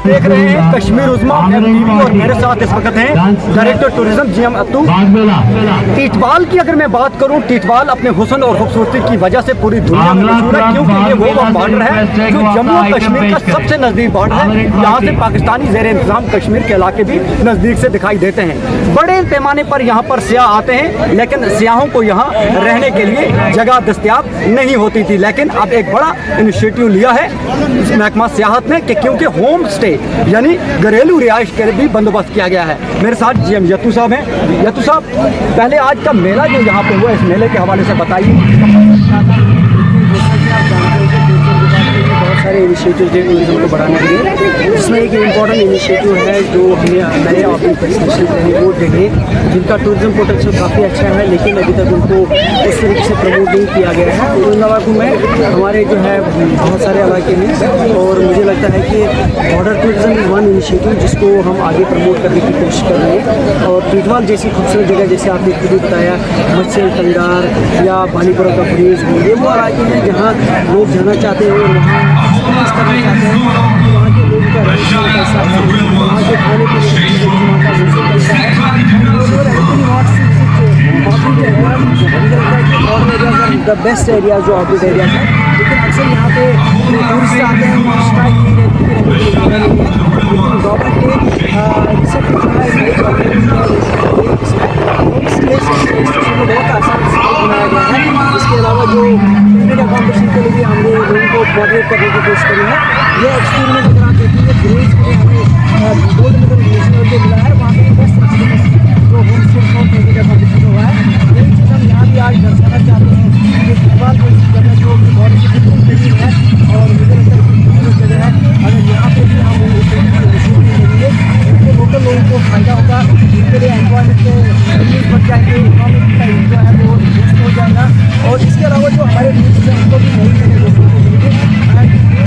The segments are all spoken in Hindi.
देख रहे हैं कश्मीर उज़्मा FTV और मेरे साथ इस वक्त हैं डायरेक्टर टूरिज्म GM अत्तू। टीटवाल की अगर मैं बात करूं, टीटवाल अपने हुस्न और खूबसूरती की वजह से पूरी दुनिया में मशहूर है, क्योंकि ये वो बॉर्डर है जो जम्मू और कश्मीर का सबसे नज़दीक बॉर्डर है। यहाँ से पाकिस्तानी ज़ेर इंतज़ाम कश्मीर के इलाके भी नज़दीक से दिखाई देते हैं। बड़े पैमाने पर यहाँ पर सियाह आते हैं, लेकिन सियाहों को यहाँ रहने के लिए जगह दस्तयाब नहीं होती थी। लेकिन अब एक बड़ा इनिशिएटिव लिया है महकमा सियाहत ने कि क्योंकि होम स्टे यानी घरेलू रिहाइश के लिए भी बंदोबस्त किया गया है। मेरे साथ GM यत्तू साहब हैं। यत्तू साहब, पहले आज का मेला जो यहाँ पे हुआ, इस मेले के हवाले से बताइए। बहुत सारे इनिशिएटिव थे टूरिज्म को बढ़ाने के लिए, जिसमें एक इम्पॉर्टेंट इनिशिएटिव है जो मैंने अपनी प्रेजेंटेशन में वो देखे, जिनका टूरिज्म पोटेंशियल काफ़ी अच्छा है, लेकिन अभी तक उनको उस तरीके से प्रमोट नहीं किया गया है। औरंगाबाद में हमारे जो है बहुत सारे इलाके में, और मुझे लगता है कि border tourism is one initiative जिसको हम आगे प्रमोट करने की कोशिश कर रहे हैं। और टीटवाल जैसी खूबसूरत जगह, जैसे आपने खुद बताया, मत्स्य कंडार या बानीपुरा का ब्रिज, ये वो इलाके हैं जहाँ लोग जाना चाहते हैं, वहाँ एक्सपीरियंस करना चाहते हैं, वहाँ के लोगों का रहन कैसा है, वहाँ के खाने पीने की वहाँ का मौसम कैसा है। द बेस्ट एरिया जो ऑर्बिट एरिया है, लेकिन अक्सर यहाँ पे टूरिस्ट आते हैं, लेकिन गवर्नमेंट ने रिसेंटली जो है बहुत आसान बनाया गया है। इसके अलावा जो क्रिकेट अकाउंटेशन के लिए भी हमने लोगों को मॉडरेट करने की कोशिश करी है। ये एक्सपेरिमेंट अगर आप देखेंगे, ग्रेज के लिए हमें गोल्ड मेडल नेशनल को मिला है, वहाँ पे बेस्ट जो होम स्टे क्रिकेट अकाउंटेशन हुआ है। यही चीज़ हम यहाँ भी आज दर्शाना चाहते हैं कि टीटवाल को इस जगह जो बहुत ही है, और मुझे लगता है कि जगह है, अगर यहाँ पे भी हम लेंगे तो लोकल लोगों को फायदा होगा, उनके लिए एम्प्लॉयमेंट के बढ़ जाएंगे, इकोनॉमिक का जो है वो बूस्ट हो जाएगा। और इसके अलावा जो हमारे टूरिस्ट हैं उनको भी नई जगह देखने को मिलेगी,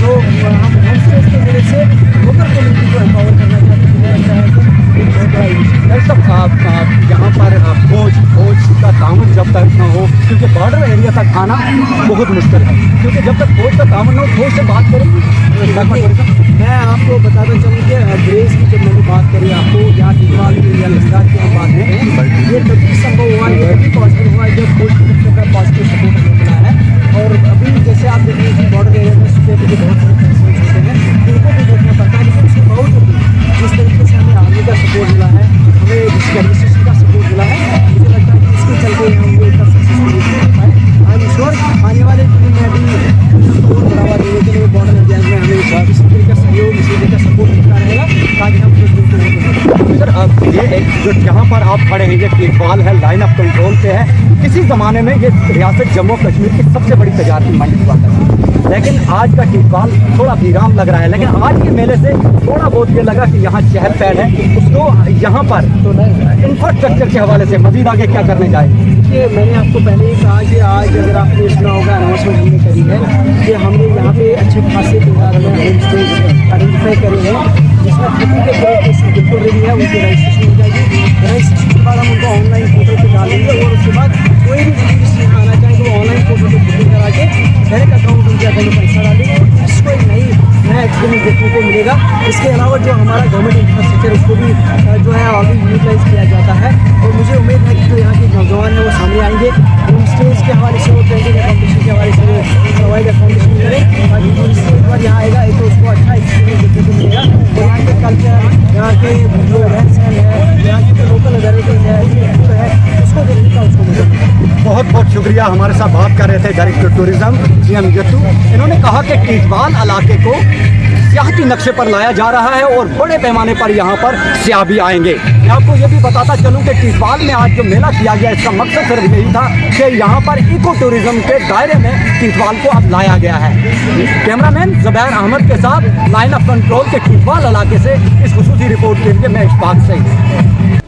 जो हम होम स्टेज के वजह से लोकल कम्युनिटी को एम्पावर करना चाहते हैं। मुझे लगता है कि एक बहुत बड़ा इनिशिएटिव यहाँ पर फौज का तामन जब तक न हो, क्योंकि बॉर्डर एरिया तक आना बहुत मुश्किल है, क्योंकि जब तक फौज का तामन हो, फौज से बात करेंगे। मैं आपको बताना चाहूँगी कि ग्रेस की जब मैंने बात करी आपको, यहाँ टीटवाल या लद्दाख की हम बात करें, ये तभी संभव हुआ, ये तभी पॉसिबल हुआ जब फौज की तरफ से पॉजिटिव सपोर्ट हमें मिला है। और अभी जैसे आप देख रहे हैं कि बॉर्डर एरिया में सिक्योरिटी के बहुत सारे कंसर्न्स होते हैं, उनको भी देखना पड़ता है, लेकिन उसके बावजूद जिस तरीके से हमें आर्मी का सपोर्ट मिला है, हमें एडमिनिस्ट्रेशन का सपोर्ट मिला है, मुझे लगता है कि इसके चलते हम ये इतना सक्सेसफुल हो पाए। आई एम श्योर आने वाले दिन में भी और बढ़ावा देने के लिए बॉर्डर एरिया में हमें इस तरीके का सहयोग, इसी तरीके का सपोर्ट मिलता रहेगा, ताकि हम सर अब ये जो जहाँ पर आप खड़े हैं, ये टीटवाल है, लाइन ऑफ कंट्रोल पे है। किसी ज़माने में ये रियासत जम्मू कश्मीर की सबसे बड़ी तजारती मंडी हुआ था, लेकिन आज का टीटवाल थोड़ा वीरान लग रहा है। लेकिन आज के मेले से थोड़ा बहुत ये लगा कि यहाँ चहल पहल है, उसको यहाँ पर इंफ्रास्ट्रक्चर के हवाले से मजीद आगे क्या करने जाएंगे। कि मैंने आपको पहले ही कहा कि आज अगर आपने सुना होगा, अनाउंसमेंट हमने करी है कि हमने यहाँ पे अच्छे खासे तादाद में होम स्टे आइडेंटिफाई करे हैं, जिसमें खेती के तरीके बिल्कुल रेडी है, उनकी रजिस्ट्रेशन हो जाएगी। रजिस्ट्रेशन के बाद हम उनको ऑनलाइन पोर्टल पर डालेंगे, और उसके बाद कोई भी टूरिस्ट आना चाहे तो ऑनलाइन पोर्टल पर बुकिंग करा के डायरेक्ट अकाउंट उनके अकाउंट में पैसा डालेंगे, जिसको एक नया एक्सपीरियंस देखने को मिलेगा। इसके अलावा जो हमारा गवर्नमेंट इंफ्रास्ट्रक्चर, उसको भी जो है ऑलरेडी यूटिलाइज किया जाता है, और मुझे उम्मीद है कि जो यहाँ के नौजवान हैं वो सामने आएंगे, होम स्टेज के हवाले से, वो ट्रेनिंग अकाउंटेशन के हवाले से वो प्रोवाइड अकाउंटेशन करें, ताकि जो स्टेज पर यहाँ आएगा तो उसको अच्छा एक्सपीरियंस देखने को मिलेगा। और यहाँ के कल्चर, यहाँ के जो रहन सहन है, यहाँ की जो लोकल वेराइटीज है, फूड है, उसको देखने का उसको मिलेगा। बहुत बहुत शुक्रिया। हमारे साथ बात कर रहे थे डायरेक्टर टूरिज्म GM यत्तू। इन्होंने कहा कि टीटवाल इलाके को सियाहती नक्शे पर लाया जा रहा है और बड़े पैमाने पर यहाँ पर सियाह भी आएंगे। मैं आपको ये भी बताता चलूँ कि टीटवाल में आज जो मेला किया गया, इसका मकसद सिर्फ यही था कि यहाँ पर इको टूरिज्म के दायरे में टीटवाल को अब लाया गया है। कैमरामैन ज़ुबैर अहमद के साथ लाइन ऑफ कंट्रोल के टीटवाल इलाके से इस खुसूसी रिपोर्ट के लिए मैं इशफाक सईद।